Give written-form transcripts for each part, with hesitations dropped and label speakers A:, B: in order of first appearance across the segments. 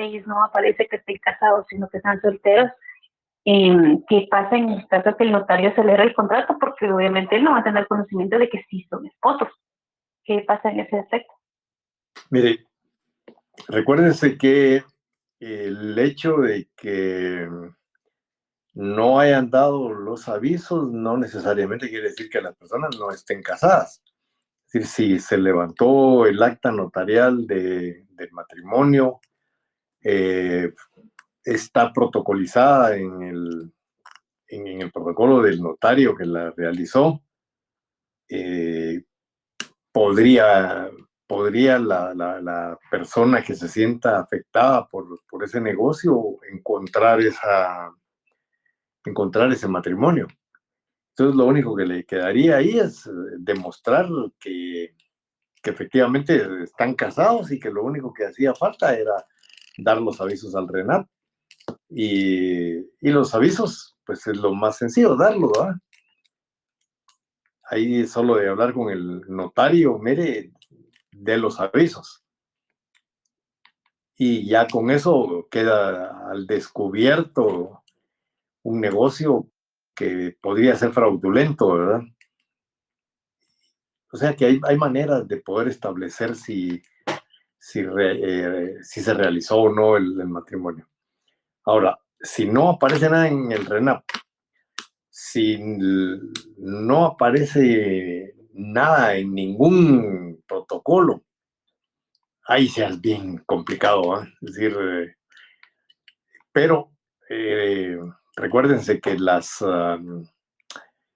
A: papeles no aparece que estén casados, sino que están solteros. ¿Qué pasa en el caso que el notario celebra el contrato? Porque obviamente él no va a tener conocimiento de que sí son esposos. ¿Qué pasa en ese aspecto?
B: Mire, recuérdense que el hecho de que no hayan dado los avisos no necesariamente quiere decir que las personas no estén casadas. Es decir, si se levantó el acta notarial del matrimonio, está protocolizada en el protocolo del notario que la realizó, eh, podría, podría la persona que se sienta afectada por ese negocio encontrar ese matrimonio. Entonces lo único que le quedaría ahí es demostrar que efectivamente están casados y que lo único que hacía falta era dar los avisos al RENAP. Y los avisos, pues es lo más sencillo, darlo, ¿verdad? Ahí solo de hablar con el notario, mire, de los avisos. Y ya con eso queda al descubierto un negocio que podría ser fraudulento, ¿verdad? O sea que hay maneras de poder establecer si se realizó o no el matrimonio. Ahora, si no aparece nada en el RENAP, si no aparece nada en ningún protocolo, ahí se es bien complicado, ¿eh? Es decir, pero eh, recuérdense que los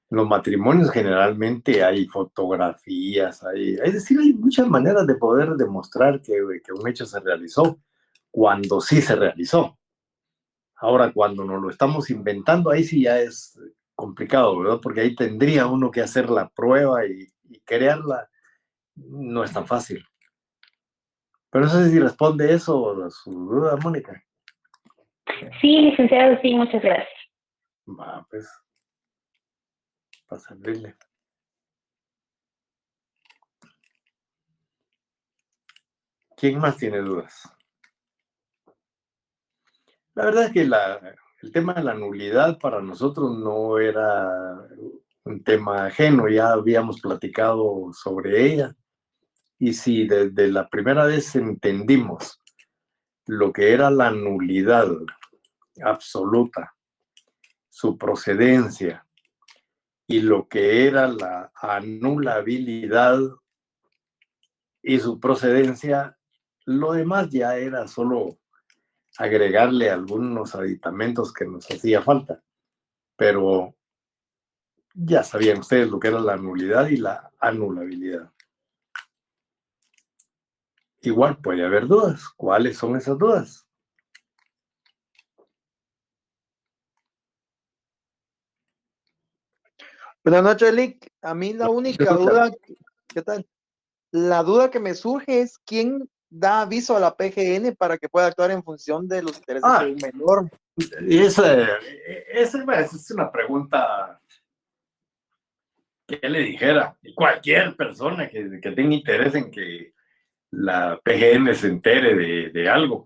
B: matrimonios generalmente hay fotografías, es decir, hay muchas maneras de poder demostrar que un hecho se realizó cuando sí se realizó. Ahora, cuando nos lo estamos inventando, ahí sí ya es complicado, ¿verdad? Porque ahí tendría uno que hacer la prueba y crearla. No es tan fácil. Pero no sé si responde eso a su duda, Mónica.
A: Sí, licenciado, sí, muchas gracias.
B: Va, pues, para servirle. ¿Quién más tiene dudas? La verdad es que el tema de la nulidad para nosotros no era un tema ajeno, ya habíamos platicado sobre ella. Y si desde la primera vez entendimos lo que era la nulidad absoluta, su procedencia, y lo que era la anulabilidad y su procedencia, lo demás ya era solo agregarle algunos aditamentos que nos hacía falta. Pero ya sabían ustedes lo que era la nulidad y la anulabilidad. Igual puede haber dudas. ¿Cuáles son esas dudas?
C: Buenas noches, Lick. A mí la única duda, ¿qué tal? La duda que me surge es quién da aviso a la PGN para que pueda actuar en función de los intereses de un menor.
B: Esa es una pregunta que le dijera. Cualquier persona que tenga interés en que la PGN se entere de algo.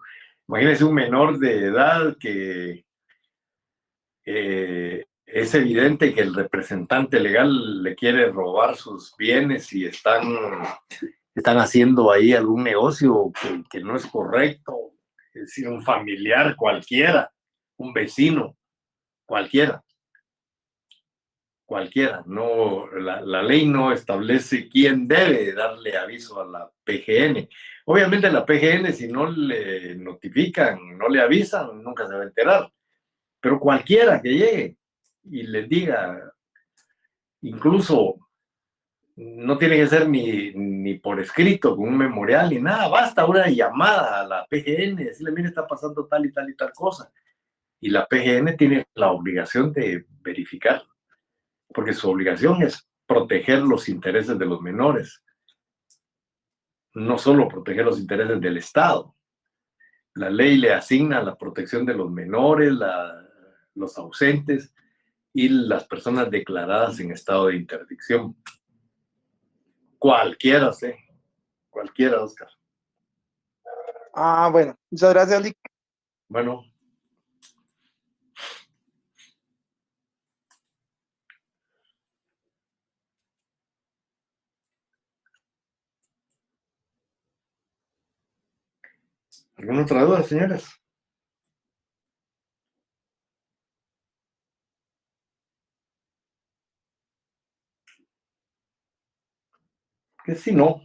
B: Imagínese un menor de edad que es evidente que el representante legal le quiere robar sus bienes y están haciendo ahí algún negocio que no es correcto. Es decir, un familiar cualquiera, un vecino cualquiera. No, la ley no establece quién debe darle aviso a la PGN. Obviamente la PGN, si no le notifican, no le avisan, nunca se va a enterar. Pero cualquiera que llegue y les diga, incluso no tiene que ser ni por escrito, con un memorial, ni nada, basta una llamada a la PGN, decirle, mire, está pasando tal y tal y tal cosa. Y la PGN tiene la obligación de verificar, porque su obligación es proteger los intereses de los menores, no solo proteger los intereses del Estado. La ley le asigna la protección de los menores, los ausentes y las personas declaradas en estado de interdicción. Cualquiera, Oscar.
C: Ah, bueno, muchas gracias, Lick.
B: Bueno. ¿Alguna otra duda, señores? Que si no,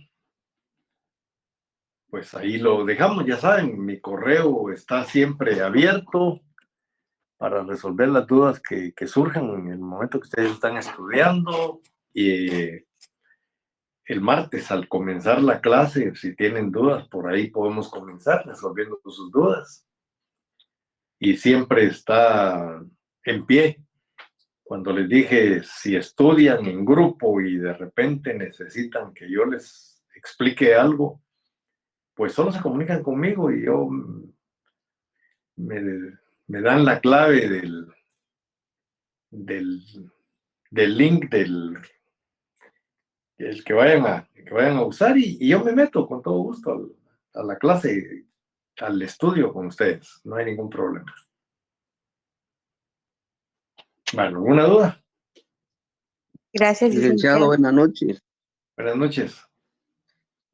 B: pues ahí lo dejamos, ya saben, mi correo está siempre abierto para resolver las dudas que surjan en el momento que ustedes están estudiando. Y el martes, al comenzar la clase, si tienen dudas, por ahí podemos comenzar resolviendo sus dudas. Y siempre está en pie. Cuando les dije, si estudian en grupo y de repente necesitan que yo les explique algo, pues solo se comunican conmigo y yo me dan la clave del, del link el que vayan a usar y yo me meto con todo gusto a la clase, al estudio con ustedes. No hay ningún problema. Bueno, ¿alguna duda?
D: Gracias,
E: Licenciado,
D: licenciado.
E: buenas noches.
B: Buenas noches.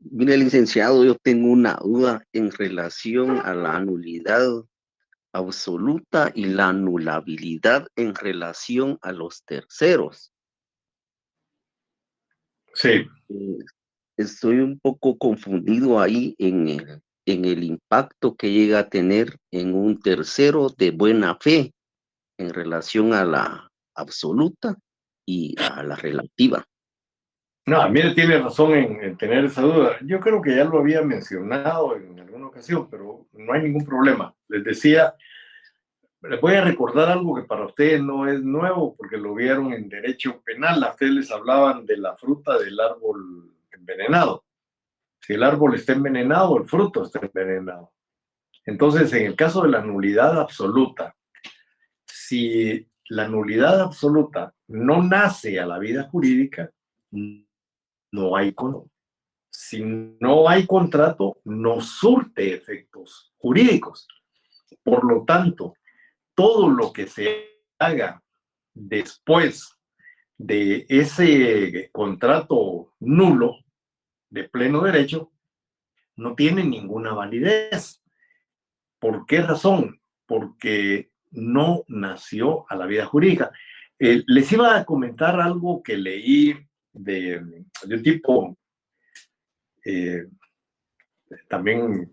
E: Mire, licenciado, yo tengo una duda en relación a la anulidad absoluta y la anulabilidad en relación a los terceros.
B: Sí.
E: Estoy un poco confundido ahí en el impacto que llega a tener en un tercero de buena fe en relación a la absoluta y a la relativa.
B: No, mire, tiene razón en tener esa duda. Yo creo que ya lo había mencionado en alguna ocasión, pero no hay ningún problema. Les decía, les voy a recordar algo que para ustedes no es nuevo, porque lo vieron en derecho penal. A ustedes les hablaban de la fruta del árbol envenenado. Si el árbol está envenenado, el fruto está envenenado. Entonces, en el caso de la nulidad absoluta, si la nulidad absoluta no nace a la vida jurídica, no hay contrato. Si no hay contrato, no surte efectos jurídicos. Por lo tanto, todo lo que se haga después de ese contrato nulo de pleno derecho no tiene ninguna validez. ¿Por qué razón? Porque no nació a la vida jurídica. Les iba a comentar algo que leí de un tipo, también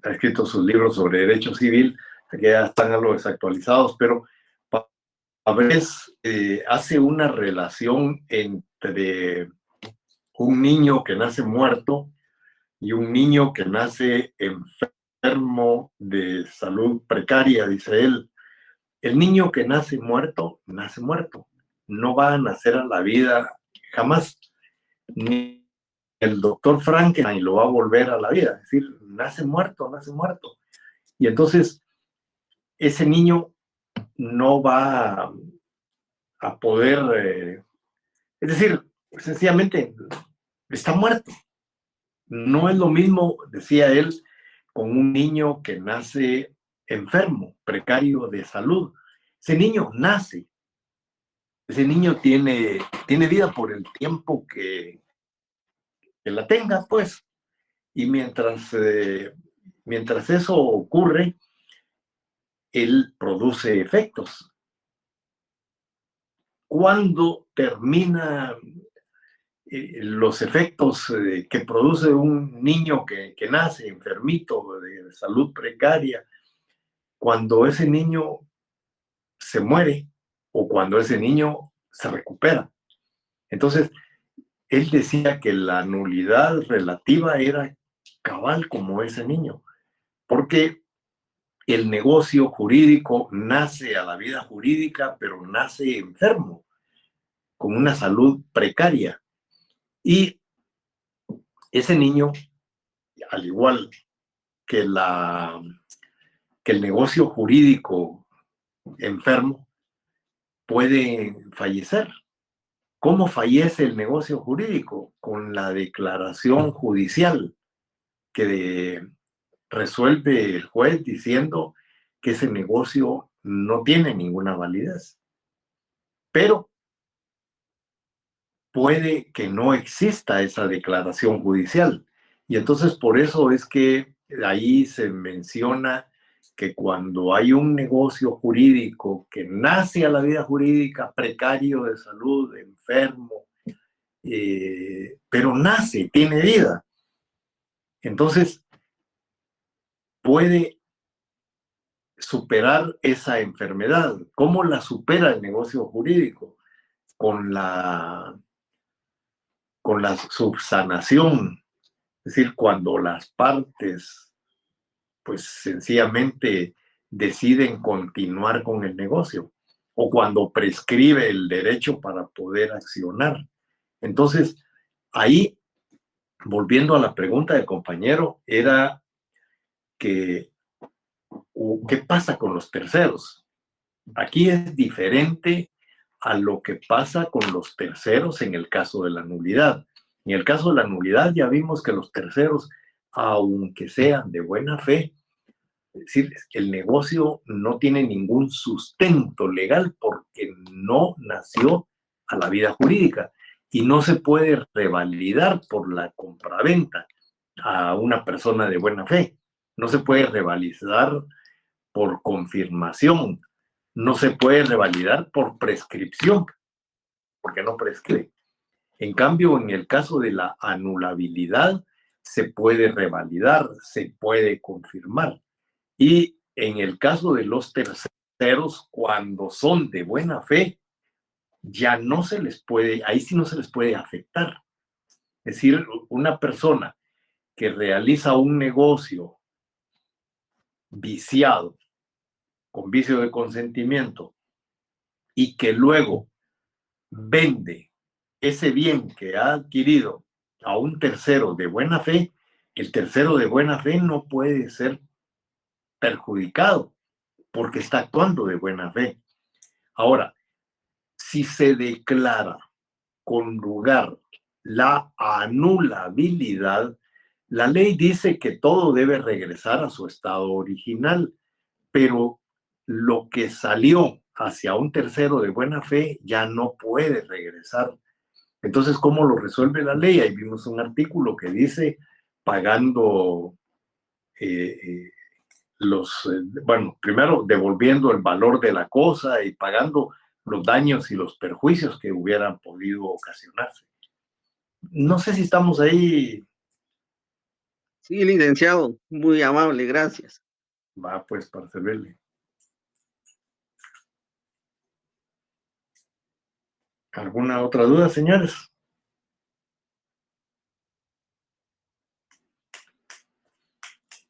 B: ha escrito sus libros sobre derecho civil, que ya están algo desactualizados, pero a veces hace una relación entre un niño que nace muerto y un niño que nace enfermo de salud precaria, dice él. El niño que nace muerto, no va a nacer a la vida jamás. Ni el doctor Frankenstein lo va a volver a la vida, es decir, nace muerto. Y entonces ese niño no va a poder, es decir, sencillamente está muerto. No es lo mismo, decía él, con un niño que nace enfermo, precario de salud. Ese niño nace, ese niño tiene vida por el tiempo que la tenga, pues. Y mientras eso ocurre, él produce efectos. Cuando termina los efectos que produce un niño que nace enfermito de salud precaria, cuando ese niño se muere o cuando ese niño se recupera. Entonces, él decía que la nulidad relativa era cabal como ese niño, porque el negocio jurídico nace a la vida jurídica, pero nace enfermo, con una salud precaria. Y ese niño, al igual que, que el negocio jurídico enfermo, puede fallecer. ¿Cómo fallece el negocio jurídico? Con la declaración judicial que resuelve el juez diciendo que ese negocio no tiene ninguna validez. Pero puede que no exista esa declaración judicial. Y entonces por eso es que ahí se menciona que cuando hay un negocio jurídico que nace a la vida jurídica, precario de salud, enfermo, pero nace, tiene vida, entonces puede superar esa enfermedad. ¿Cómo la supera el negocio jurídico? Con la subsanación, es decir, cuando las partes pues sencillamente deciden continuar con el negocio o cuando prescribe el derecho para poder accionar. Entonces, ahí, volviendo a la pregunta del compañero, era que, ¿qué pasa con los terceros? Aquí es diferente a lo que pasa con los terceros en el caso de la nulidad. En el caso de la nulidad ya vimos que los terceros, aunque sean de buena fe, es decir, el negocio no tiene ningún sustento legal porque no nació a la vida jurídica y no se puede revalidar por la compraventa a una persona de buena fe. No se puede revalidar por confirmación. No se puede revalidar por prescripción porque no prescribe. En cambio, en el caso de la anulabilidad, se puede revalidar, se puede confirmar. Y en el caso de los terceros, cuando son de buena fe, ya no se les puede, ahí sí no se les puede afectar. Es decir, una persona que realiza un negocio viciado, con vicio de consentimiento, y que luego vende ese bien que ha adquirido a un tercero de buena fe, el tercero de buena fe no puede ser perjudicado porque está actuando de buena fe. Ahora, si se declara con lugar la anulabilidad, la ley dice que todo debe regresar a su estado original, pero lo que salió hacia un tercero de buena fe ya no puede regresar. Entonces, ¿cómo lo resuelve la ley? Ahí vimos un artículo que dice pagando bueno, primero devolviendo el valor de la cosa y pagando los daños y los perjuicios que hubieran podido ocasionarse. No sé si estamos ahí.
E: Sí, licenciado, muy amable, gracias.
B: Va, pues, para servirle. ¿Alguna otra duda, señores?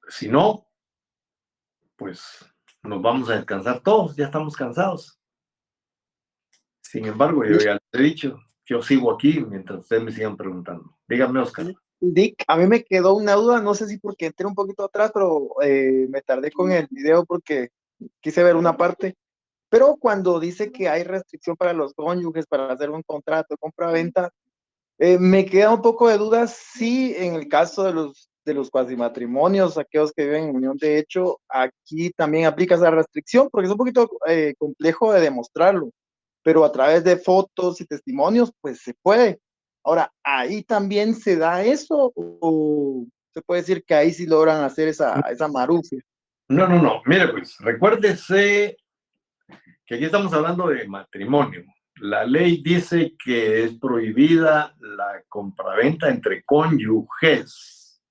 B: Si no, pues nos vamos a descansar todos, ya estamos cansados. Sin embargo, yo ya les he dicho, yo sigo aquí mientras ustedes me sigan preguntando. Dígame, Oscar.
C: Dick, a mí me quedó una duda, no sé si porque entré un poquito atrás, pero me tardé con el video porque quise ver una parte. Pero cuando dice que hay restricción para los cónyuges para hacer un contrato de compra-venta, me queda un poco de dudas si en el caso de los cuasimatrimonios, aquellos que viven en unión de hecho, aquí también aplica esa restricción, porque es un poquito complejo de demostrarlo, pero a través de fotos y testimonios, pues se puede. Ahora, ¿ahí también se da eso o se puede decir que ahí sí logran hacer esa marufia?
B: No. Mire, pues, recuérdese que aquí estamos hablando de matrimonio. La ley dice que es prohibida la compraventa entre cónyuges.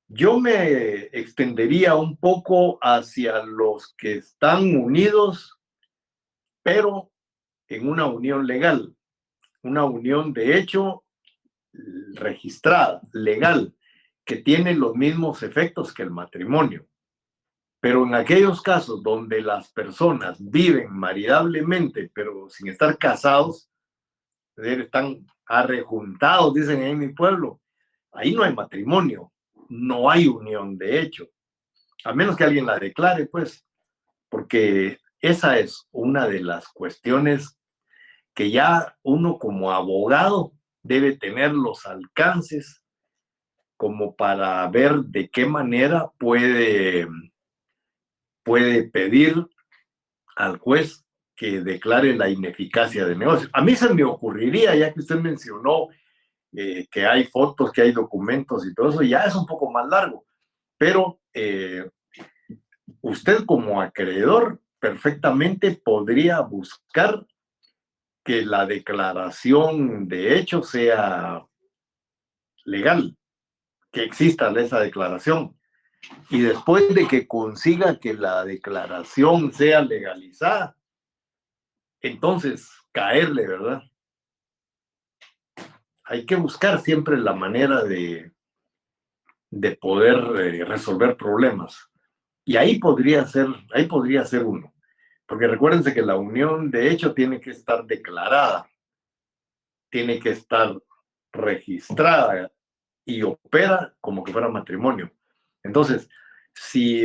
B: Yo me extendería un poco hacia los que están unidos, pero en una unión legal, una unión de hecho registrada, legal, que tiene los mismos efectos que el matrimonio. Pero en aquellos casos donde las personas viven maridablemente, pero sin estar casados, es decir, están arrejuntados, dicen en mi pueblo, ahí no hay matrimonio, no hay unión de hecho, a menos que alguien la declare, pues, porque esa es una de las cuestiones que ya uno como abogado debe tener los alcances como para ver de qué manera puede puede pedir al juez que declare la ineficacia del negocio. A mí se me ocurriría, ya que usted mencionó que hay fotos, que hay documentos y todo eso, ya es un poco más largo, pero usted como acreedor perfectamente podría buscar que la declaración de hecho sea legal, que exista esa declaración. Y después de que consiga que la declaración sea legalizada, entonces caerle, ¿verdad? Hay que buscar siempre la manera de poder resolver problemas. Y ahí podría ser uno. Porque recuérdense que la unión de hecho tiene que estar declarada, tiene que estar registrada y opera como que fuera matrimonio. Entonces, si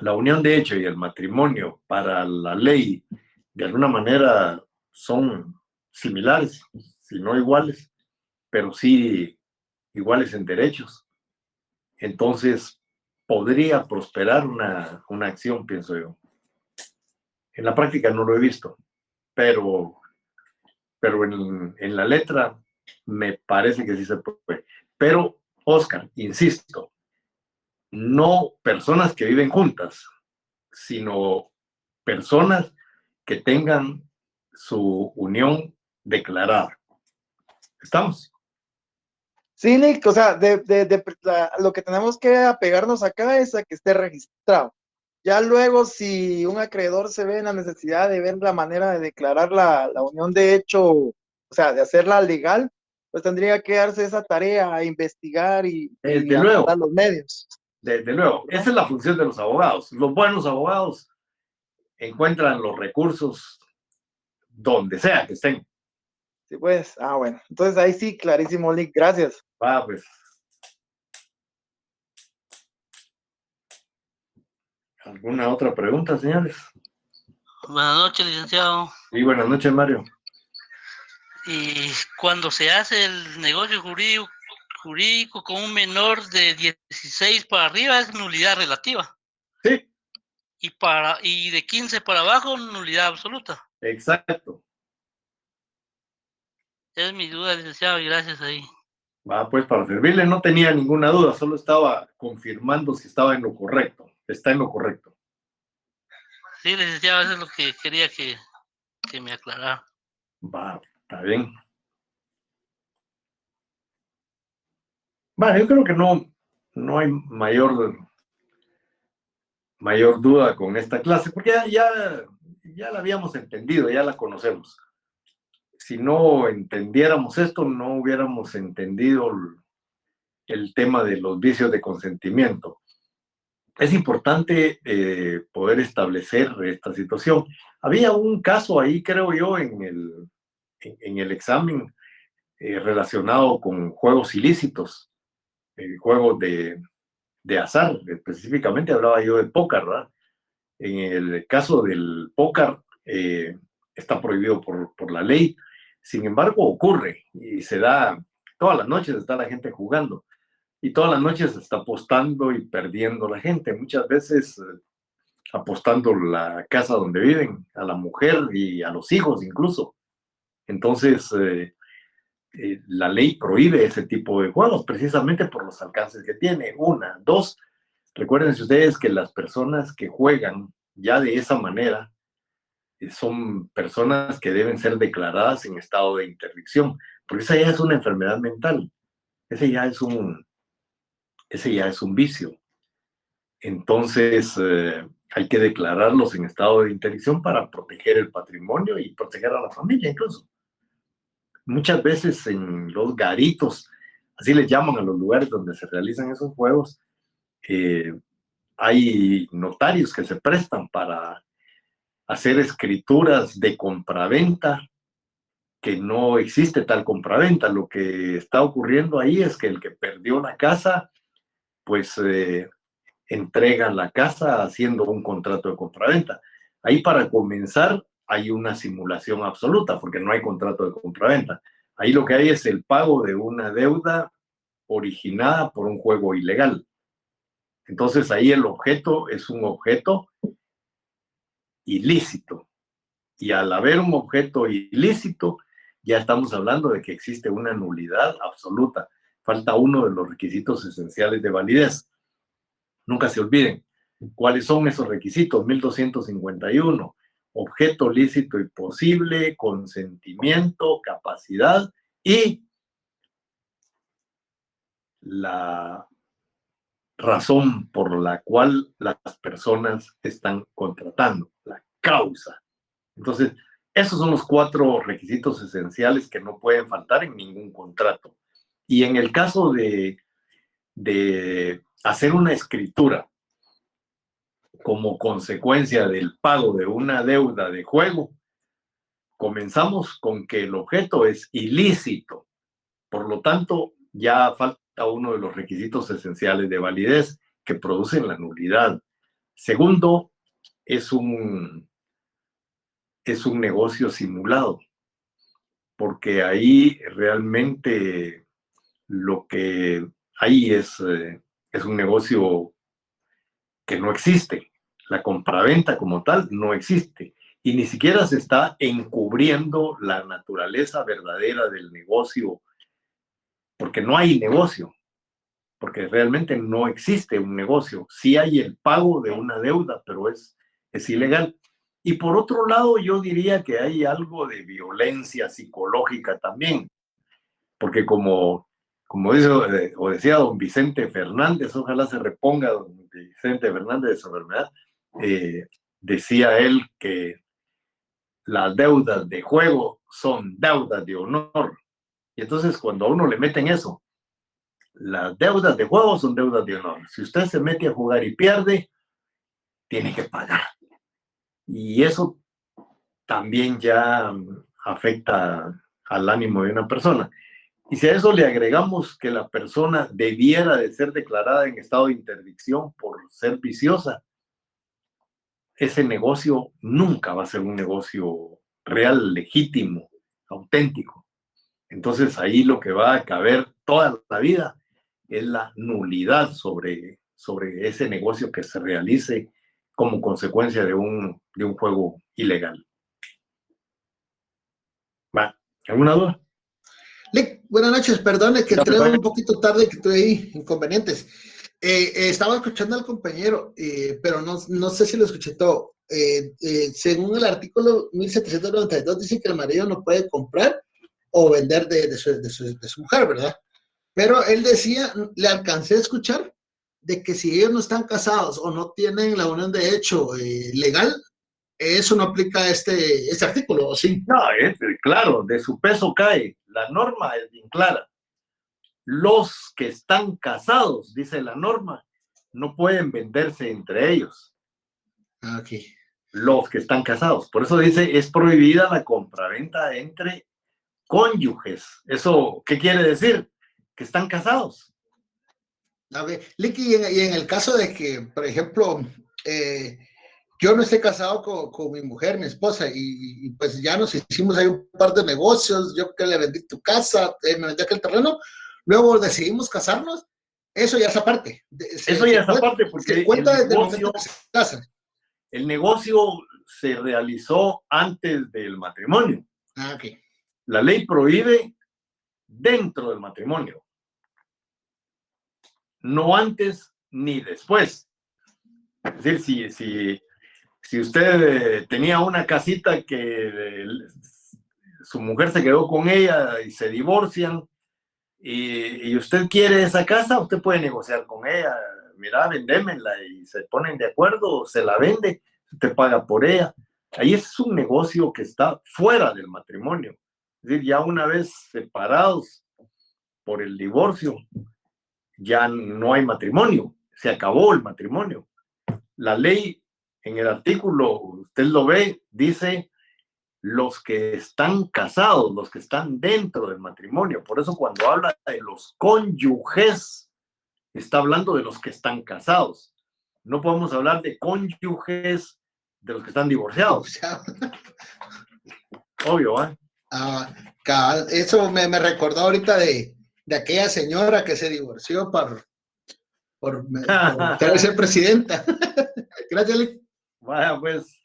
B: la unión de hecho y el matrimonio para la ley de alguna manera son similares, si no iguales, pero sí iguales en derechos, entonces podría prosperar una acción, pienso yo. En la práctica no lo he visto, pero en la letra me parece que sí se puede. Pero, Oscar, insisto, no personas que viven juntas, sino personas que tengan su unión declarada. ¿Estamos?
C: Sí, Nick, o sea, lo que tenemos que apegarnos acá es a que esté registrado. Ya luego, si un acreedor se ve en la necesidad de ver la manera de declarar la unión de hecho, o sea, de hacerla legal, pues tendría que darse esa tarea a investigar y
B: Desde
C: anotar
B: luego,
C: los medios.
B: desde luego.
C: ¿Verdad?
B: Esa es la función de los abogados. Los buenos abogados encuentran los recursos donde sea que estén.
C: Sí, pues, bueno. Entonces ahí sí, clarísimo, Nick, gracias.
B: Va, pues. ¿Alguna otra pregunta, señores?
F: Buenas noches, licenciado.
B: Y buenas noches, Mario.
F: Y cuando se hace el negocio jurídico con un menor de 16 para arriba es nulidad relativa.
B: Sí,
F: Y de 15 para abajo, nulidad absoluta.
B: exacto.
F: Esa es mi duda, licenciado, y gracias ahí.
B: Va, pues para servirle, no tenía ninguna duda, solo estaba confirmando si estaba en lo correcto. Está en lo correcto.
F: Sí, licenciado, eso es lo que quería que me aclarara.
B: Va, está bien. Bueno, yo creo que no hay mayor duda con esta clase, porque ya la habíamos entendido, ya la conocemos. Si no entendiéramos esto, no hubiéramos entendido el tema de los vicios de consentimiento. Es importante poder establecer esta situación. Había un caso ahí, creo yo, en el examen relacionado con juegos ilícitos, juegos de azar, específicamente hablaba yo de póker, ¿verdad? En el caso del póker está prohibido por la ley, sin embargo ocurre y se da, todas las noches está la gente jugando y todas las noches se está apostando y perdiendo la gente, muchas veces apostando la casa donde viven, a la mujer y a los hijos incluso. Entonces, la ley prohíbe ese tipo de juegos precisamente por los alcances que tiene. Una, dos, recuerden ustedes que las personas que juegan ya de esa manera son personas que deben ser declaradas en estado de interdicción, porque esa ya es una enfermedad mental, ese ya es un vicio. Entonces, hay que declararlos en estado de interdicción para proteger el patrimonio y proteger a la familia incluso. Muchas veces en los garitos, así les llaman a los lugares donde se realizan esos juegos, hay notarios que se prestan para hacer escrituras de compraventa, que no existe tal compraventa. Lo que está ocurriendo ahí es que el que perdió la casa, pues entrega la casa haciendo un contrato de compraventa. Ahí para comenzar hay una simulación absoluta porque no hay contrato de compraventa. Ahí lo que hay es el pago de una deuda originada por un juego ilegal. Entonces ahí el objeto es un objeto ilícito. Y al haber un objeto ilícito, ya estamos hablando de que existe una nulidad absoluta. Falta uno de los requisitos esenciales de validez. Nunca se olviden, ¿cuáles son esos requisitos? 1251. Objeto lícito y posible, consentimiento, capacidad y la razón por la cual las personas están contratando, la causa. Entonces, esos son los 4 requisitos esenciales que no pueden faltar en ningún contrato. Y en el caso de hacer una escritura como consecuencia del pago de una deuda de juego, comenzamos con que el objeto es ilícito. Por lo tanto, ya falta uno de los requisitos esenciales de validez que producen la nulidad. Segundo, es un negocio simulado, porque ahí realmente lo que hay es un negocio que no existe. La compraventa como tal no existe. Y ni siquiera se está encubriendo la naturaleza verdadera del negocio, porque no hay negocio, porque realmente no existe un negocio. Sí hay el pago de una deuda, pero es ilegal. Y por otro lado, yo diría que hay algo de violencia psicológica también, porque como dice o decía don Vicente Fernández, ojalá se reponga don Vicente Fernández de su enfermedad, decía él que las deudas de juego son deudas de honor. Y entonces cuando a uno le meten eso, las deudas de juego son deudas de honor. Si usted se mete a jugar y pierde, tiene que pagar. Y eso también ya afecta al ánimo de una persona. Y si a eso le agregamos que la persona debiera de ser declarada en estado de interdicción por ser viciosa, ese negocio nunca va a ser un negocio real, legítimo, auténtico. Entonces ahí lo que va a caber toda la vida es la nulidad sobre ese negocio que se realice como consecuencia de un juego ilegal. ¿Va? ¿Alguna duda?
G: Lick, buenas noches, perdone que entré un poquito tarde, que tuve ahí inconvenientes. Estaba escuchando al compañero, pero no sé si lo escuché todo. Según el artículo 1792 dice que el marido no puede comprar o vender de su mujer, ¿verdad? Pero él decía, le alcancé a escuchar, de que si ellos no están casados o no tienen la unión de hecho legal, eso no aplica a este artículo, ¿o sí?
B: No, claro, de su peso cae. La norma es bien clara. Los que están casados, dice la norma, no pueden venderse entre ellos.
G: Okay.
B: Los que están casados. Por eso dice, es prohibida la compraventa entre cónyuges. ¿Eso qué quiere decir? Que están casados.
G: Okay. Licky, y en el caso de que, por ejemplo, yo no esté casado con mi mujer, mi esposa, y pues ya nos hicimos ahí un par de negocios, yo que le vendí tu casa, me vendí aquel terreno, luego decidimos casarnos, eso ya es aparte.
B: Eso ya es aparte porque
G: se cuenta desde el momento que se casan.
B: El negocio se realizó antes del matrimonio.
G: Okay.
B: La ley prohíbe dentro del matrimonio, no antes ni después. Es decir, si usted tenía una casita que su mujer se quedó con ella y se divorcian y usted quiere esa casa, usted puede negociar con ella. Mira, vendémela y se ponen de acuerdo, se la vende, usted paga por ella. Ahí es un negocio que está fuera del matrimonio. Es decir, ya una vez separados por el divorcio, ya no hay matrimonio, se acabó el matrimonio. La ley en el artículo, usted lo ve, dice los que están casados, los que están dentro del matrimonio. Por eso cuando habla de los cónyuges, está hablando de los que están casados. No podemos hablar de cónyuges de los que están divorciados. Obvio, ¿eh?
G: Eso me recordó ahorita de aquella señora que se divorció por por querer ser presidenta. Gracias, Alex.
B: Vaya, pues.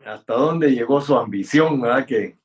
B: ¿Hasta dónde llegó su ambición, verdad? Que